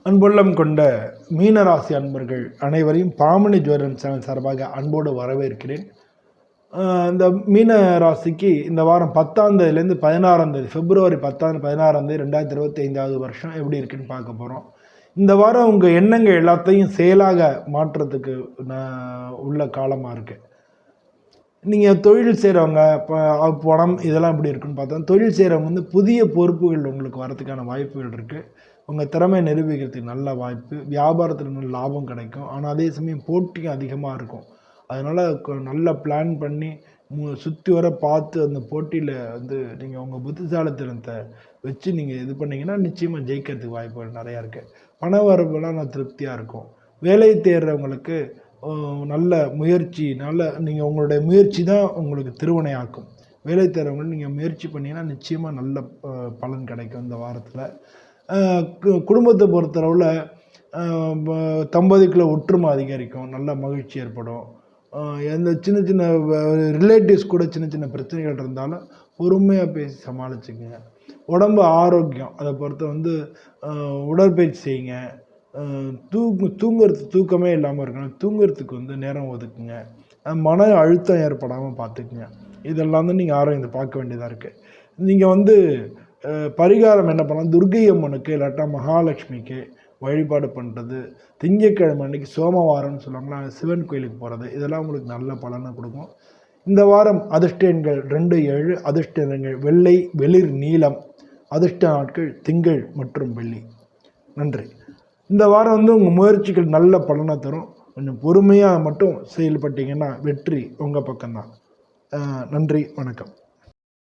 அன்புள்ளம் கொண்ட மீனராசி அன்பர்கள் அனைவரையும் பாமணி ஜோதிடம் சேனல் சார்பாக அன்போடு வரவேற்கிறேன். இந்த மீன ராசிக்கு இந்த வாரம் 10ஆம் தேதியிலேருந்து 16ஆம் தேதி பிப்ரவரி 10 16ஆம் தேதி 2025 வருஷம் எப்படி இருக்குன்னு பார்க்க போகிறோம். இந்த வாரம் உங்கள் எண்ணங்கள் எல்லாத்தையும் செயலாக மாற்றுறதுக்கு உள்ள காலமாக இருக்குது. நீங்கள் தொழில் செய்கிறவங்க பணம் இதெல்லாம் எப்படி இருக்குன்னு பார்த்தா, தொழில் செய்கிறவங்க வந்து புதிய பொறுப்புகள் உங்களுக்கு வரதுக்கான வாய்ப்புகள் இருக்குது. உங்கள் திறமை நிரூபிக்கிறதுக்கு நல்ல வாய்ப்பு, வியாபாரத்தில் நல்ல லாபம் கிடைக்கும். ஆனால் அதே சமயம் போட்டியும் அதிகமாக இருக்கும். அதனால் நல்ல பிளான் பண்ணி சுற்றி வர பார்த்து அந்த போட்டியில் வந்து நீங்கள் உங்கள் புத்திசாலித்தனத்தை வச்சு நீங்கள் இது பண்ணிங்கன்னா நிச்சயமாக ஜெயிக்கிறதுக்கு வாய்ப்புகள் நிறையா இருக்குது. பண வரவுலாம் திருப்தியாக இருக்கும். வேலை தேடுறவங்களுக்கு நல்ல முயற்சி, நீங்கள் உங்களுடைய முயற்சி தான் உங்களுக்கு திருவினையாக்கும். வேலை தேடுறவங்களுக்கு நீங்கள் முயற்சி பண்ணிங்கன்னா நிச்சயமாக நல்ல பலன் கிடைக்கும். இந்த வாரத்தில் குடும்பத்தை பொறுத்தளவில் தம்பதிக்குள்ள ஒற்றுமை அதிகரிக்கும், நல்ல மகிழ்ச்சி ஏற்படும். எந்த சின்ன சின்ன ரிலேட்டிவ்ஸ் கூட சின்ன சின்ன பிரச்சனைகள் இருந்தாலும் பொறுமையாக பேசி சமாளிச்சுக்குங்க. உடம்பு ஆரோக்கியம் அதை பொறுத்த வந்து உடற்பயிற்சி செய்யுங்க. தூக்கமே இல்லாமல் இருக்கணும், தூங்குறதுக்கு வந்து நேரம் ஒதுக்குங்க. மன அழுத்தம் ஏற்படாமல் பார்த்துக்குங்க. இதெல்லாம் தான் நீங்கள் ஆரோக்கியத்தை பார்க்க வேண்டியதாக இருக்குது. நீங்கள் வந்து பரிகாரம் என்ன பண்ணலாம், துர்க்கை அம்மனுக்கு இல்லாட்டா மகாலட்சுமிக்கு வழிபாடு பண்ணுறது, திங்கட்கிழமை அன்றைக்கி சோமவாரம்னு சொல்லுவாங்களா, சிவன் கோயிலுக்கு போகிறது, இதெல்லாம் உங்களுக்கு நல்ல பலனை கொடுக்கும். இந்த வாரம் அதிர்ஷ்ட எண்கள் 2, 7, அதிர்ஷ்ட எண்கள் வெள்ளை, வெளிர், நீலம், அதிர்ஷ்ட நாட்கள் திங்கள் மற்றும் வெள்ளி. நன்றி. இந்த வாரம் வந்து உங்கள் முயற்சிகள் நல்ல பலனை தரும். கொஞ்சம் பொறுமையாக மட்டும் செயல்பட்டீங்கன்னா வெற்றி உங்கள் பக்கம்தான். நன்றி, வணக்கம்.